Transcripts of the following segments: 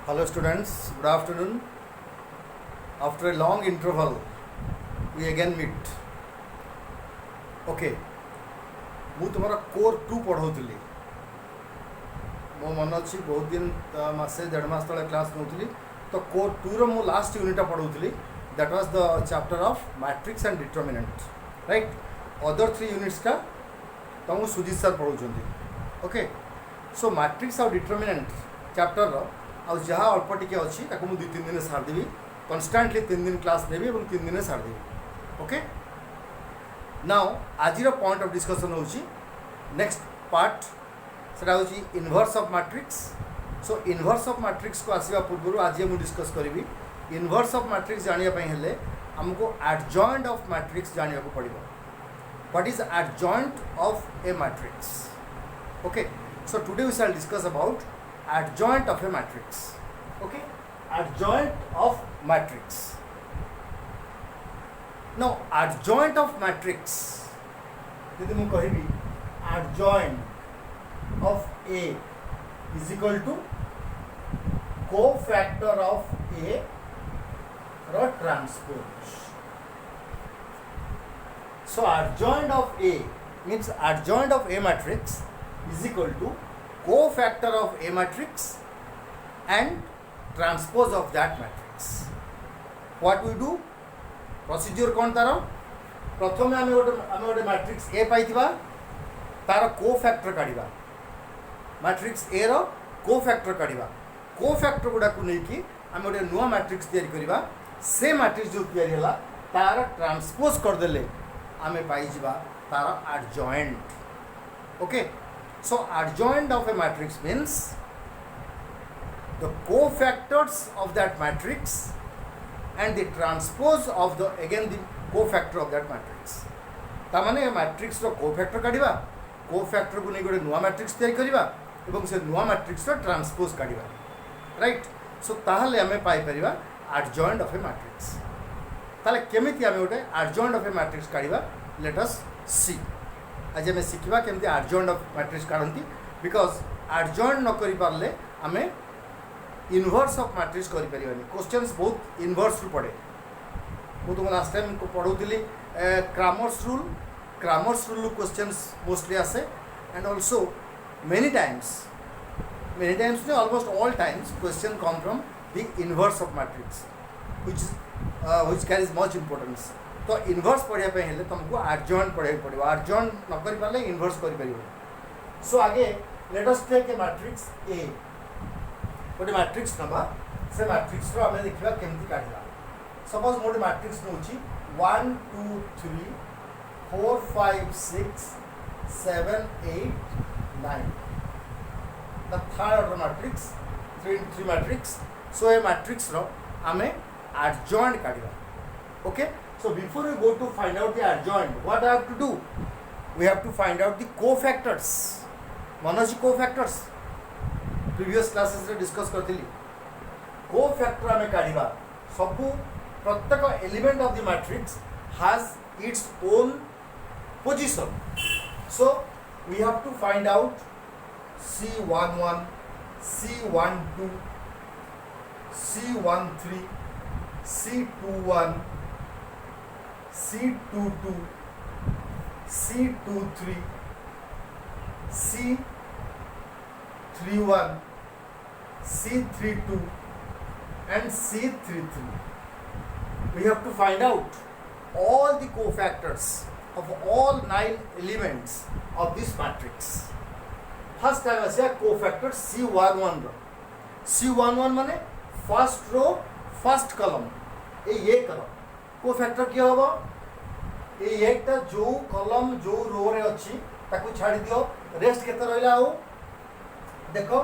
Hello students, good afternoon. After a long interval, we again meet. Okay, ମୁଁ ତୁମର core 2 ପଢ଼ାଉଥିଲି। ମୋ ମନ ଅଛି ବହୁତ ଦିନ ମାସେ ଦେଢ଼ ମାସ ତଳେ କ୍ଲାସ୍ ନେଉଥିଲି ତ କୋର୍ 2ର ମୁଁ ଲାଷ୍ଟ ୟୁନିଟ୍ଟା ପଢ଼ାଉଥିଲି। That was the chapter of matrix and determinant, right. Other 3 ୟୁନିଟ୍ସଟା ତୁମକୁ ସୁଜିତ ସାର୍ ପଢ଼ାଉଛନ୍ତି। ଓକେ, ସୋ ମ୍ୟାଟ୍ରିକ୍ସ ଆଉ ଡିଟରମିନେଣ୍ଟ ଚାପ୍ଟରର ଆଉ जहाँ अल्प टिके अच्छी ताको मुझे 2-3 दिन सारदेवी। कन्स्टांटली 3 दिन क्लास देवी और 3 दिन सारदेवी। ओके, नाउ आज पॉइंट ऑफ डिस्कशन होची नेक्स्ट पार्ट सेटा होची inverse of matrix. So inverse of matrix को आसवा पूर्व आज मुझे डिस्कस करी। इनवर्स ऑफ मैट्रिक्स जानापी हेले हमको एडजॉइंट ऑफ मैट्रिक्स जाना पड़ो। What is adjoint of a matrix? Okay, so today we shall discuss about adjoint of a matrix. Okay, adjoint of matrix. Now adjoint of matrix, यदि मैं कहिबी adjoint of A is equal to cofactor of A or transpose. So adjoint of A means adjoint of A matrix is equal to cofactor of A matrix and transpose of that matrix. What we do? Procedure कौन तार? प्रथम आम गोटे matrix A पाइथिबा तार cofactor काढ़ा। Matrix A row cofactor काढ़ा। Cofactor गुड़ा को लेकिन आम गोटे नुआ मैट्रिक्स तैयारी करवा। से मैट्रिक्स जो तैयारी होला तार ट्रांसपोज करदेले आम पाइबा तार adjoint. Okay, so adjoint of a matrix means the cofactors of that matrix and the transpose of the again the cofactor of that matrix. तामाने मैट्रिक्स रो कोफैक्टर काढ़ा, कोफैक्टर को नहीं गोटे नुआ मैट्रिक्स तैयारी करवा एवं से नुआ मैट्रिक्स रो ट्रांसपोज काढ़ा, राइट। सो ताहले आमे पाई परिबा एडजॉइंट ऑफ ए मैट्रिक्स। ताले केमिति आमे गोटे एडजॉइंट ऑफ ए मैट्रिक्स काढ़ा, लेट अस सी। आज आम शिखा केमती एडजॉइंट ऑफ मैट्रिक्स काढ़ती, बिकज एडजॉइंट न करि पारले आमे इनवर्स ऑफ मैट्रिक्स करि परिबानी। क्वेश्चंस बहुत इनवर्स रु पड़े। मु तुम लास्ट टाइम पढ़ाऊली क्रामर्स रूल क्वेश्चंस मोस्टली आसे and also many times almost all times question come from the inverse of matrix which carries much importance. तो इनवर्स पढ़ापी हेल्ले तुमको एडजॉइंट पढ़ा पड़ो। एडजॉइंट न कर पारे इनवर्स कर। सो आगे let us take a matrix A. गोटे मैट्रिक्स नवा से मैट्रिक्स रो आमे देखिबा केमती काढला। सपोज मोटे मैट्रिक्स नउची 1 2 3 4 5 6 7 8 9 the third order matrix 3 matrix. So a matrix रो आमे एडजॉइंट काढिबा। Okay, so before we go to find out the adjoint, what I have to do? We have to find out the cofactors. Manoj cofactors previous classes रे discuss करथिली। cofactor हमें काढिबा सबु प्रत्येक element of the matrix has its own position. So we have to find out C11, C12, C13, C21, C22, C23, C31, C32 and C33. We have to find out all the cofactors of all 9 elements of this matrix. First time I say cofactor C11 row. C11 माने first row first column ये कलम cofactor किए हम एक जो कलम जो रो रे अच्छी ताकू छाड़ी दियो। रेस्ट केते रहिला आउ देखो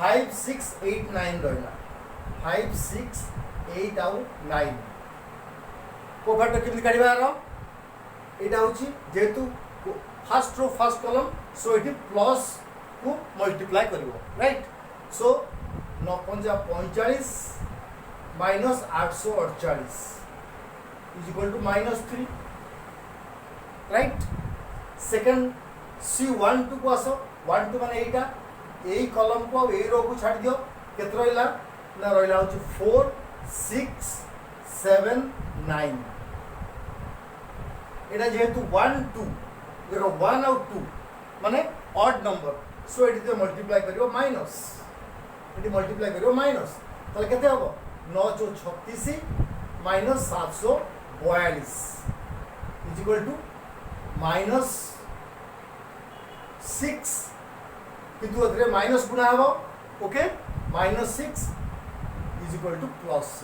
5 6 8 9 रहिला 5 6 8 आउ 9। कोफैक्टर केमति काढिबा यार एटा होची जेतु first row first column so it plus को मल्टीप्लाई करिवो, right. So 945 minus 848 is equal to -3, right. Second C12 को आसो 12 माने एटा यही कलम को यही रो को छाड़ दियो केते रहिला ना रहा हूँ 4 6 7 9 এটা যেহেতু 1 2 দেখো 1 আর 2 মানে অড নম্বর সো এটিতে মল্টিপ্লাই করিব মাইনস এটি মল্টিপ্লাই করিব মাইনস তাহলে কেতে হবো 9 4 36 minus 742 is equal to minus 6 কিন্তু এতে মাইনস গুণা হবো okay minus 6 is equal to plus 6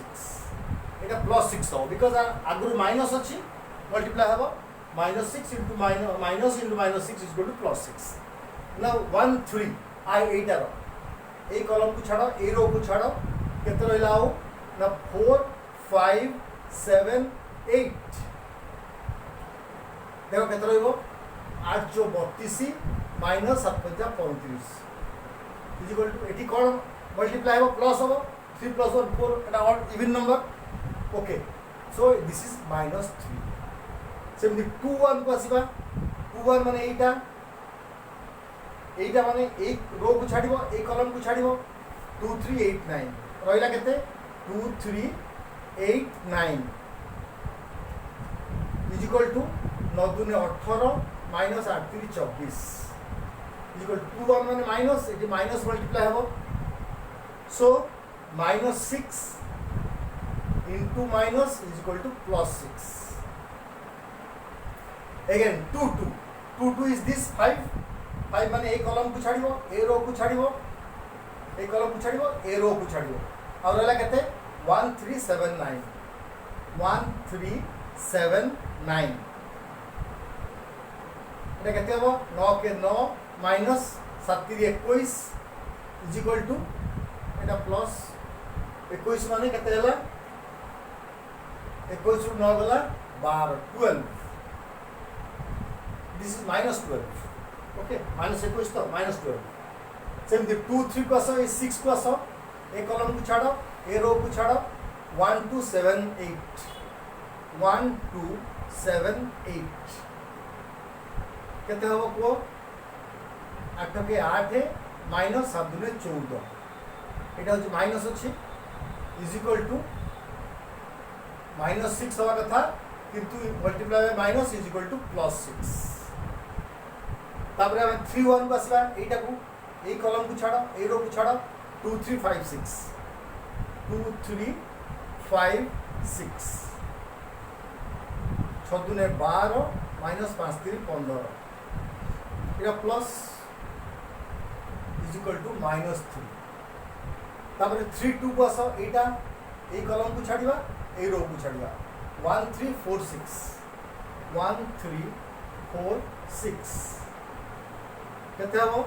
এটা প্লাস 6 হবো বিকজ আগুর মাইনস আছে multiply have minus 6 into minus 6 is equal to plus 6. Now 1 3 I 8 आरो ए कॉलम को छाड़ो ए रो को छाड़ो कितना रहिला हो ना 4 5 7 8 देखो कितना रहिबो 8 जो 32 minus 7 35 is equal to 80 column multiply हो प्लस हो 3 plus 1 4 এটা odd even number okay so this is minus 3 সেমনি 2 1 को आसीबा 2 1 माने एटा माने एक रो को छाड़िबो एक कॉलम को छाड़िबो 2 3 8 9 रहिला केते 2 3 8 9 इज इक्वल टू 9 दुने 18 माइनस 8 3 24 इज इक्वल टू 2 1 माने माइनस एटी माइनस मल्टीप्लाई हबो so minus 6 into minus is equal to plus 6 again 2 2 2 2 is this 5 5 माने एक कॉलम को छाड़िबो ए रो को छाड़िबो एक कॉलम को छाड़िबो ए रो को छाड़िबो और रहला केते 1379 1379 এটা কেতে হবো 9 के 9 माइनस 7 3 21 इज इक्वल टू এটা प्लस 21 माने केते हला 21 ରୁ 9 गला 12 12 this is minus 12 okay minus 21 तो minus 12 सेम 2 3 को आसो 6 को आसो एक कॉलम को छाड़ो ए रो को छाड़ो 1 2 7 8 1 2 7 8 केते हबो को 8 के 8 है माइनस 7 दुने 14 এটা হচ্ছে মাইনাস আছে ইজ ইকুয়াল টু माइनस 6 হওয়ার কথা কিন্তু multiply by minus is equal to plus 6 তারপরে আমি 3 1 को आसीबा এইটা को এই কলম को ছাড়ো এই রো को ছাড়ো 2 3 5 6 2 3 5 6 6 দুনে 12 माइनस 5 3 15 এটা plus is equal two minus 3 তারপরে 3 2 को आसो এইটা এই কলম को ছাড়িবা এই রো को ছাড়িবা 1 3 4 6 1 3 4 6 কেতে হবো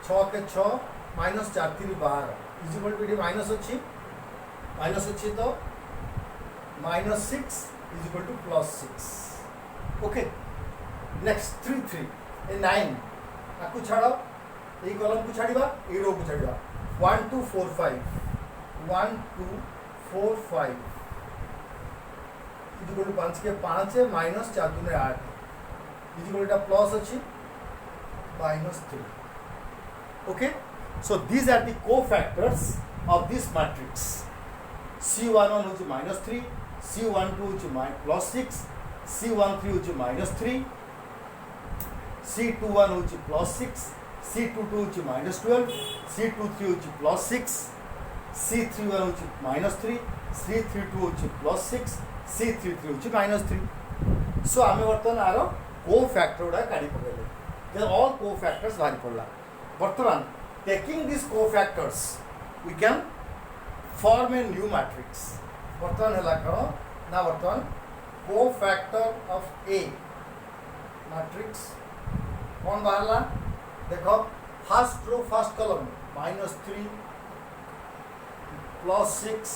6 के 6 minus 4 3 12 is equal to minus अच्छी तो minus 6 is equal to plus 6 okay next 3 3 a 9 आपको छाड़ो এই কলম को ছাড়িবা এই রো को ছাড়িবা 1 2 4 5 1 2 4 5 इज इक्वल टू 5 के 5 है माइनस 4 दुने 8 इज इक्वल टू प्लस अच्छी minus 3 okay so these are the cofactors of this matrix C11 which is minus 3 C12 which is plus 6 C13 which is minus 3 C21 which is plus 6 C22 which is minus 12 C23 which is plus 6 C31 which is minus 3 C32 which is plus 6 C33 which is minus 3 so आमे वर्तमान आरो cofactor उडा काढी पकेले they are all cofactors बाहर पड़ला वर्तमान taking these cofactors we can form a new matrix वर्तमान हला करो ना वर्तमान cofactor of A matrix कौन बाहरला देखो first row first column minus 3 plus 6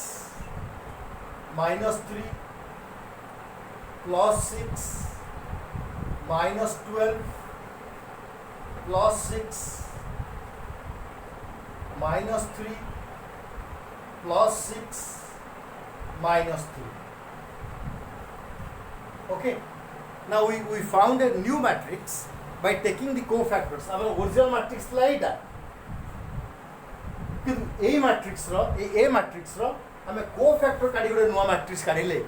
minus 3 plus 6 minus 12 plus 6 minus 3 plus 6 minus 3 okay now we found a new matrix by taking the cofactors our original matrix like that A matrix A matrix आम cofactor काढ़ी गोटे नुआ matrix काढ़ले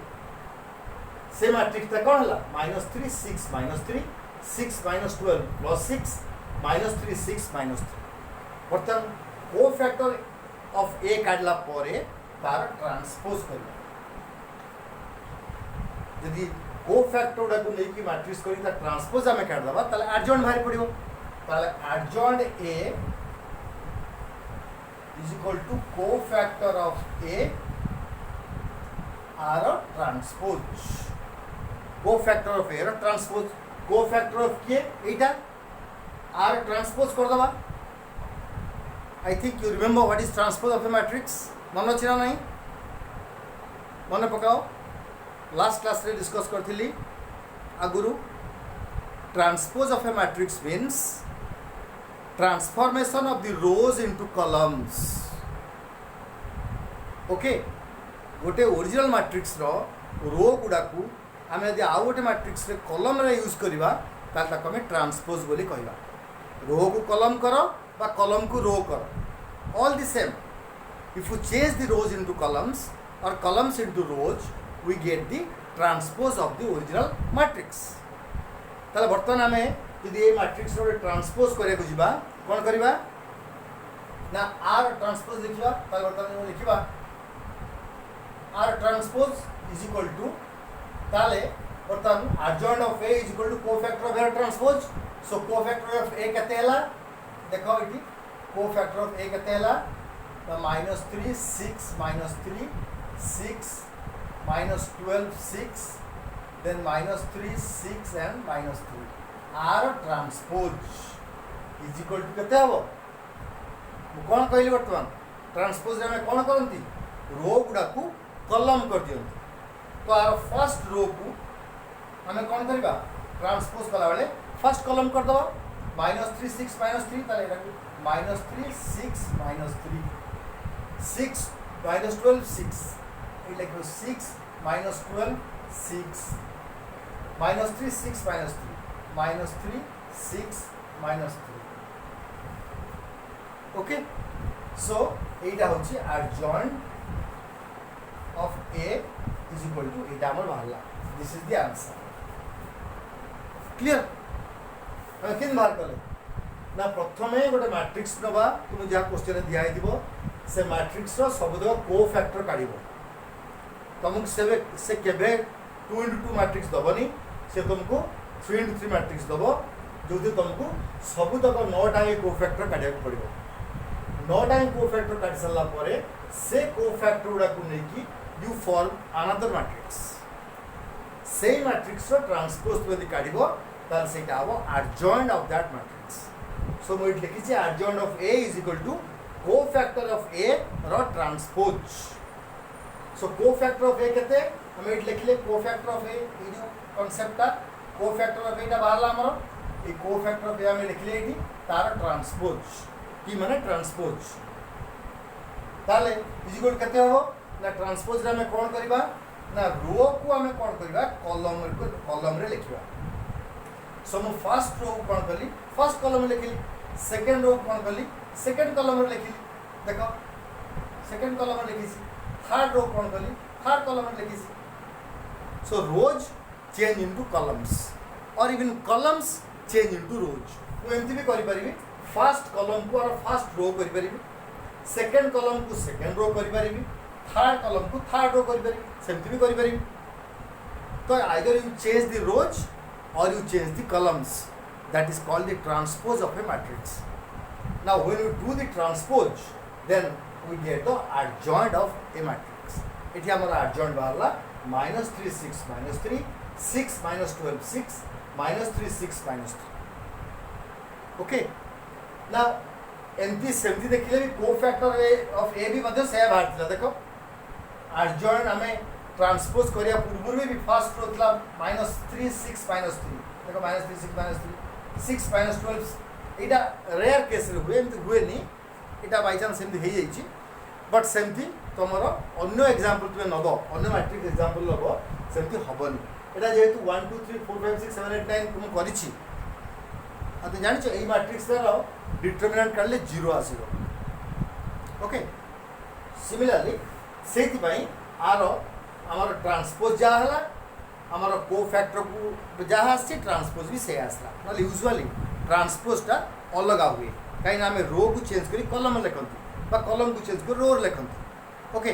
से मैट्रिक्सटा कौन है -3 6 -3 6 -12 +6 -3 6 -3 बर्तमान cofactor of ए काढ़ला तार transpose कर जदि कोफैक्टर गुड़ा को लेकिन मैट्रिक्स कर ट्रांसपोज आम काढ़दबा ताले एडजॉइंट बाहरी पड़ो ताले adjoint A is equal to cofactor of A आर transpose cofactor of A transpose cofactor of किए एटा आर ट्रांसपोज कर दबा I think you remember what is transpose of a matrix मन अच्छे ना नहीं मन पकाओ लास्ट क्लास रे डिस्कस करथिली आगुरु transpose of a matrix means transformation of the rows into columns okay गोटे ओरिजिनल मैट्रिक्स रो गुड़ा को आम यदि आउ गोटे मैट्रिक्स रे कॉलम रे यूज करवा ताल आम ट्रांसपोज बोली कहवा रो को कॉलम कर बा कॉलम को रो कर all the same if you change the rows into columns और columns into rows we get the transpose of the original matrix ताले बर्तमान आमे यदि ए मैट्रिक्स रो ट्रांसपोज करे को जिबा कोन करबा ना आर ट्रांसपोज लिखबा ताले बर्तमान लिखबा आर ट्रांसपोज इज इक्वल टू ताले बर्तमान adjoint of A is equal to cofactor of A transpose so cofactor of A केते हला देखो इटी कोफैक्टर ऑफ ए केते हला -3 6 -3 6 -12 6 then -3 6 and -3 R transpose is equal to केते हबो कौन कहली बर्तमान ट्रांसपोज रे कौन करती रो गुड़ा को कॉलम कर दियंती तो आर फर्स्ट रो को हमें कौन करबा ट्रांसपोज कला बेले फर्स्ट कॉलम कर दबा -3 6 -3 ताले -3 6 -3 6 -12 6 like 6 -12 6 -3 6 -3 -3 6 -3 ओके सो एटा होची adjoint of A is equal to एटा हमर बाहरला this is the answer clear किन बाहर कले ना प्रथमे गोटे मैट्रिक्स नबा तुम जहाँ क्वेश्चन दिया दिबो से मैट्रिक्स रो सबद कोफैक्टर काढिबो तुमको से केबे 2 into 2 मैट्रिक्स दबनी से तुमको 3 into 3 मैट्रिक्स दब जो तुमको सबू तक 9टा कोफैक्टर काढ़ा पड़ो 9टा कोफैक्टर काढ़ी सारा पर से कोफैक्टर गुड़ा को लेकिन यू फॉर्म अनदर मैट्रिक्स से मैट्रिक्स ट्रांसपोज तुम यदि काढ़ ताल से adjoint of that matrix so मुझे लिखी adjoint of A is equal to cofactor of A रो transpose so cofactor of A केते हम एट लिखले कोफैक्टर ऑफ ए ई जो कांसेप्ट कोफैक्टर ऑफ एटा बाहरला हमर ए कोफैक्टर ऑफ ए हम लिखले एटी तार ट्रांसपोज की माने ट्रांसपोज ताले इज इक्वल केते हो ना ट्रांसपोज रे हम कोन करबा ना रो को हम कोन करबा कॉलम रे लिखबा सो हम फर्स्ट रो कोन करली फर्स्ट कॉलम में लिखली सेकंड रो कोन करली सेकंड कॉलम में लिखली देखो सेकंड कॉलम में लिखी थर्ड रो कौन कली थर्ड कॉलम में लिखी सो रोज चेंज इनटू कॉलम्स और इवन कॉलम्स चेंज इनटू रोज तो एमती भी करि परिबी फर्स्ट कॉलम को और फर्स्ट रो करि परिबी सेकंड कॉलम को सेकंड रो करि परिबी थर्ड कॉलम को थर्ड रो करि परिबी सेमती भी करि परिबी तो either you change the rows और you change the columns that is called the transpose of a matrix now when you do the transpose then we get the adjoint of a matrix इठी हमारा adjoint बाहरला -3 6 -3 6 -12 6 -3 6 -3 okay ना एमती सेमती देखिले भी cofactor of ए भी मध्य से बाहरला देखो adjoint हमें ट्रांसपोज करिया पूर्व भी फर्स्ट रो थला -3 6 -3 देखो -3 6 -3 6 -12 एटा रेयर केस रे हुए एमती हुए नहीं एटा बाय चांस सेमती हे जाइछि बट सेमती तुमर अन्य एग्जांपल तुम नब अन्य मैट्रिक्स एग्जांपल नब सेमती हबनी एटा जेहेतु 1 2 3 4 5 6 7 8 9 तुम करिछि आ तो जानिछ ए मैट्रिक्स रो डिटरमिनेंट काढले 0 आसीबो ओके सिमिलरली से आर आमर ट्रांसपोज जहाँ है आमर को फैक्टर को जहाँ आसी ट्रांसपोज भी से आसला ना यूजुअली ट्रांसपोजटा अलग हुए कहीं आम रो को चेंज कर कलम लिखती कलम को चेंज कर रो लिखती ओके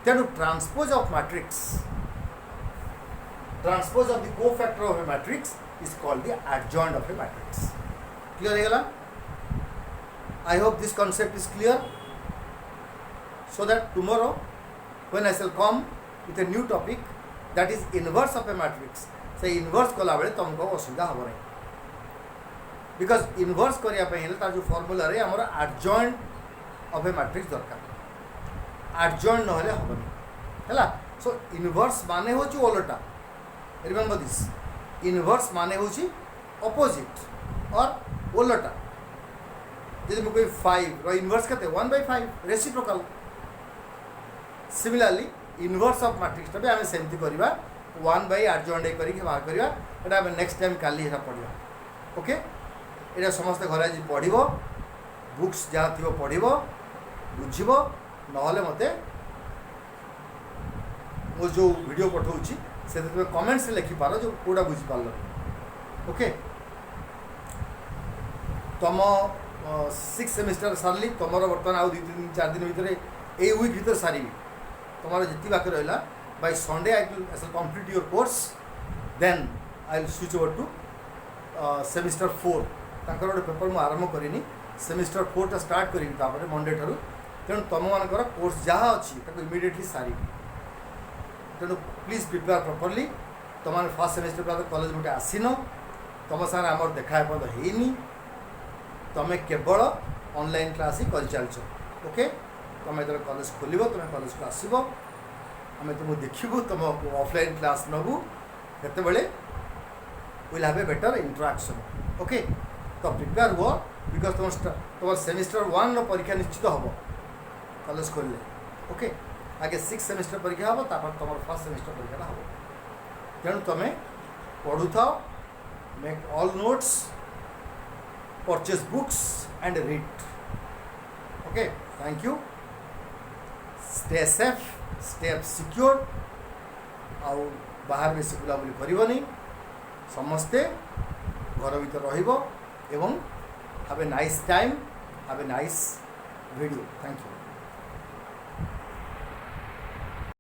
तेणु transpose of matrix transpose of the cofactor of a matrix is called the adjoint of a matrix clear है गला I hope this concept is clear so that tomorrow when I shall come with a new topic that is inverse of a matrix से inverse कला बेले तुमको असुविधा हम नहीं because inverse करिया पे हेले तार जो फॉर्मूला रे हमारा adjoint of a matrix दरकार adjoint न हेले हम नहीं है ला so inverse माने हो ची ओलोटा remember this inverse माने हो ची opposite और ओलोटा जब कोई 5 रो इनवर्स करते 1/5 reciprocal similarly inverse of matrix भी आम सेमती करवा 1/adjoint करके बाहर करवा एटा आम नेक्स्ट टाइम काली एटा पढ़िया ओके एटा समस्त घर आज पढ़िबो बुक्स जहाँ थी पढ़िबो बुझिबो नहले मते मो जो वीडियो पठाऊँगी से कमेंट्स लिखि पार जो कोड़ा बुझी पार्ल ओके तुम 6 सेमिस्टर सारी तुम बर्तमान आउ 2-3-4 दिन भितर ये वीक भर सारी तुम जी बाकी रहा by Sunday I will complete your course then I will switch over to semester 4 तांकर गोटे पेपर मुझे आरंभ करी सेमिस्टर 4 टा स्टार्ट करी मंडे ठार तेणु तुम मानकर कोर्स जहाँ अच्छी इमिडिएटली सारी तेणु प्लीज प्रिपेयर प्रॉपर्ली तुम फर्स्ट सेमिस्टर पर कॉलेज गोटे आसीन तुम सारे आमर देखा है तुम्हें केवल ऑनलाइन क्लास ही कर चलच ओके तुम जो कॉलेज खोल तुम कॉलेज को आसब आम तुमको देखू तुम ऑफलाइन क्लास नबू केत will have a better interaction okay तो प्रिपेयर हुआ बिकज तुम सेमिस्टर 1 परीक्षा निश्चित हम कॉलेज खोल ओके आगे 6 सेमिस्टर परीक्षा हम तापर तुम फर्स्ट सेमिस्टर परीक्षा हम तेणु तुम्हें पढ़ु था make all notes purchase books and read okay thank you stay safe stay secure आउ बाहर बेसी बुलाबुली करनी समस्ते घर भीतर रहिबो एवं have a nice time have a nice video thank you